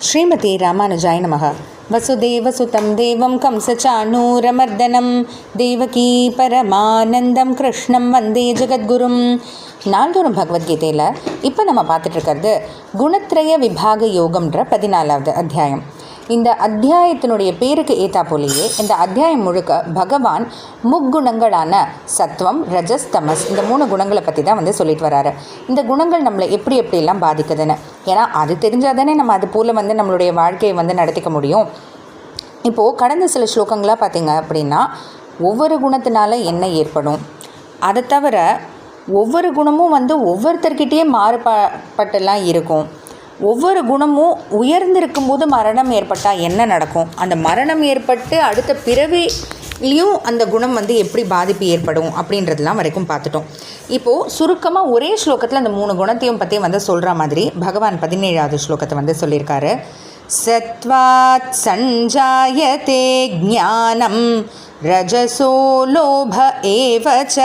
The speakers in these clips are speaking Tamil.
ஸ்ரீமதி ராமானுஜாய நமः. வசுதேவசுதம் தேவம் கம்சச்சானூரமர்தனம் தேவகி பரமானந்தம் கிருஷ்ணம் வந்தே ஜெகத்குரும். நாள்தோறும் பகவத்கீதையில் இப்போ நம்ம பார்த்துட்டு இருக்கிறது குணத்ரய விபாக யோகம்ன்ற 14வது அத்தியாயம். இந்த அத்தியாயத்தினுடைய பேருக்கு ஏற்றா போலேயே இந்த அத்தியாயம் முழுக்க பகவான் முக்குணங்களான சத்வம், ரஜஸ், தமஸ் இந்த 3 குணங்களை பற்றி தான் சொல்லிட்டு வராரு. இந்த குணங்கள் நம்மளை எப்படியெல்லாம் பாதிக்குதுன்னு, ஏன்னா அது தெரிஞ்சால் தானே நம்ம அது போல் நம்மளுடைய வாழ்க்கையை நடத்திக்க முடியும். இப்போது கடந்த சில ஸ்லோகங்களாக பார்த்திங்க அப்படின்னா ஒவ்வொரு குணத்தினால என்ன ஏற்படும், அதை தவிர ஒவ்வொரு குணமும் ஒவ்வொருத்தர்கிட்டேயே மாறுபட்டெல்லாம் இருக்கும். ஒவ்வொரு குணமும் உயர்ந்திருக்கும் போது மரணம் ஏற்பட்டால் என்ன நடக்கும், அந்த மரணம் ஏற்பட்டு அடுத்த பிறவிலையும் அந்த குணம் எப்படி பாதிப்பு ஏற்படும் அப்படின்றதெல்லாம் வரைக்கும் பார்த்துட்டோம். இப்போது சுருக்கமாக ஒரே ஸ்லோகத்தில் அந்த 3 குணத்தையும் பற்றி சொல்கிற மாதிரி பகவான் 17வது ஸ்லோகத்தை சொல்லியிருக்காரு. சத்வாத் சஞ்சாயதே ஞானம் ரஜசோ லோப ஏவச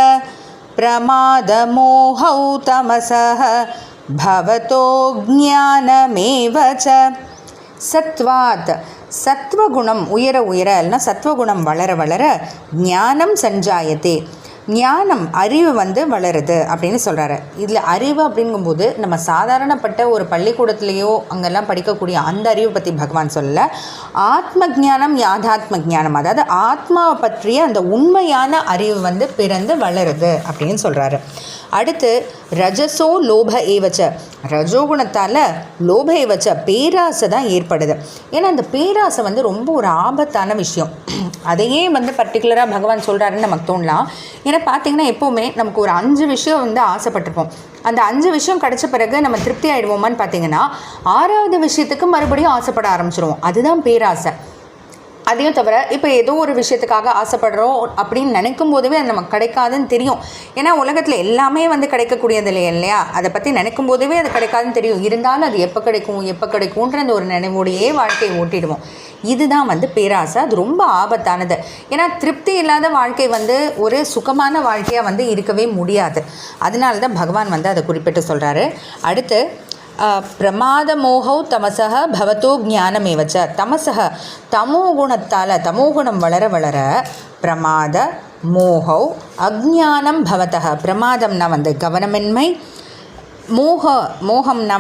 பிரமாதமோஹௌ தமசஹ பவதோ ஞானமேவ ச. சத்வாத் சத்வகுணம் உயர இல்லைனா சத்வகுணம் வளர வளர ஞானம் சஞ்சாயத்தே, ஞானம் அறிவு வளருது அப்படின்னு சொல்கிறாரு. இதில் அறிவு அப்படிங்கும்போது நம்ம சாதாரணப்பட்ட ஒரு பள்ளிக்கூடத்துலேயோ அங்கெல்லாம் படிக்கக்கூடிய அந்த அறிவை பற்றி பகவான் சொல்லலை. ஆத்ம ஜானம் யாதாத்ம ஜானம், அதாவது ஆத்மாவை பற்றிய அந்த உண்மையான அறிவு பிறந்து வளருது அப்படின்னு சொல்கிறாரு. அடுத்து ரஜசோ லோப ஏவச்ச, ரஜோகுணத்தால் லோப ஏவச்ச பேராசை தான் ஏற்படுது. ஏன்னா அந்த பேராசை ரொம்ப ஒரு ஆபத்தான விஷயம். அதையே பர்டிகுலராக பகவான் சொல்கிறாருன்னு நமக்கு தோணலாம். ஏன்னா பார்த்திங்கன்னா எப்போவுமே நமக்கு ஒரு 5 விஷயம் ஆசைப்பட்டிருப்போம். அந்த 5 விஷயம் கிடச்ச பிறகு நம்ம திருப்தி ஆகிடுவோமான்னு பார்த்திங்கன்னா 6வது விஷயத்துக்கு மறுபடியும் ஆசைப்பட ஆரம்பிச்சிடுவோம். அதுதான் பேராசை. அதையும் தவிர இப்போ ஏதோ ஒரு விஷயத்துக்காக ஆசைப்படுறோம் அப்படின்னு நினைக்கும் போதுவே அது நமக்கு கிடைக்காதுன்னு தெரியும். ஏன்னா உலகத்தில் எல்லாமே கிடைக்கக்கூடியது இல்லையா, அதை பற்றி நினைக்கும் போதுவே அது கிடைக்காதுன்னு தெரியும். இருந்தாலும் அது எப்போ கிடைக்கும்ன்ற அந்த ஒரு நினைவோடையே வாழ்க்கையை ஓட்டிடுவோம். இதுதான் பேராசை. அது ரொம்ப ஆபத்தானது. ஏன்னா திருப்தி இல்லாத வாழ்க்கை ஒரு சுகமான வாழ்க்கையாக இருக்கவே முடியாது. அதனால தான் பகவான் அதை குறிப்பிட்டு சொல்கிறாரு. அடுத்து பிரமாதமோஹௌ தமசஹ பவதோ ஞானமேவச்ச. தமசஹ தமோகுணத்தால், தமோகுணம் வளர வளர பிரமாத மோஹௌ அஜ்ஞானம் பவதஹ. பிரமாதம்னா கவனமின்மை, மோகம்னா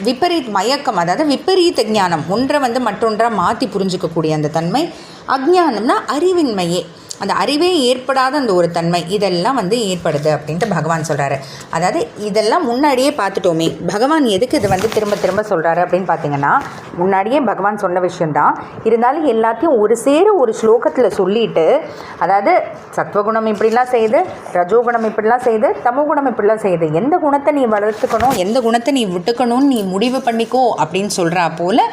விபரீத் மயக்கம், அதாவது விபரீத ஞானம், ஒன்றை மற்றொன்றாக மாற்றி புரிஞ்சிக்கக்கூடிய அந்த தன்மை. அஜ்ஞானம்னா அறிவின்மையே, அந்த அறிவே ஏற்படாத அந்த ஒரு தன்மை, இதெல்லாம் ஏற்படுது அப்படின்ட்டு பகவான் சொல்கிறாரு. அதாவது இதெல்லாம் முன்னாடியே பார்த்துட்டோமே. பகவான் எதுக்கு இது திரும்ப திரும்ப சொல்கிறாரு அப்படின்னு பார்த்தீங்கன்னா, முன்னாடியே பகவான் சொன்ன விஷயந்தான். இருந்தாலும் எல்லாத்தையும் ஒரு ஸ்லோகத்தில் சொல்லிட்டு, அதாவது சத்வகுணம் இப்படிலாம் செய்யுது, ரஜோகுணம் இப்படிலாம் செய்யுது, தமோகுணம் இப்படிலாம் செய்யுது, எந்த குணத்தை நீ வளர்த்துக்கணும், எந்த குணத்தை நீ விட்டுக்கணும்னு நீ முடிவு பண்ணிக்கோ அப்படின்னு சொல்கிறா போல்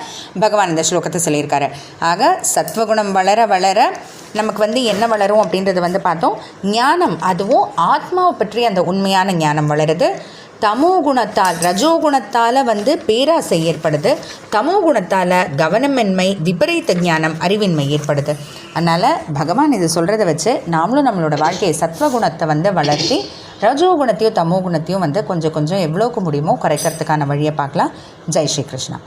பகவான் இந்த ஸ்லோகத்தை சொல்லியிருக்காரு. ஆக சத்வகுணம் வளர வளர நமக்கு என்ன வளரும் அப்படின்றது பார்த்தோம். ஞானம், அதுவும் ஆத்மாவை பற்றி அந்த உண்மையான ஞானம் வளருது. தமோகுணத்தால், ரஜோகுணத்தால் பேராசை ஏற்படுது. தமோகுணத்தால் கவனமின்மை, விபரீத ஞானம், அறிவின்மை ஏற்படுது. அதனால் பகவான் இது சொல்கிறத வச்சு நாமளும் நம்மளோட வாழ்க்கையை சத்வகுணத்தை வளர்த்தி ரஜோகுணத்தையும் தமோகுணத்தையும் கொஞ்சம் எவ்வளோக்கு முடியுமோ குறைக்கிறதுக்கான வழியை பார்க்கலாம். ஜெய் ஸ்ரீ கிருஷ்ணா.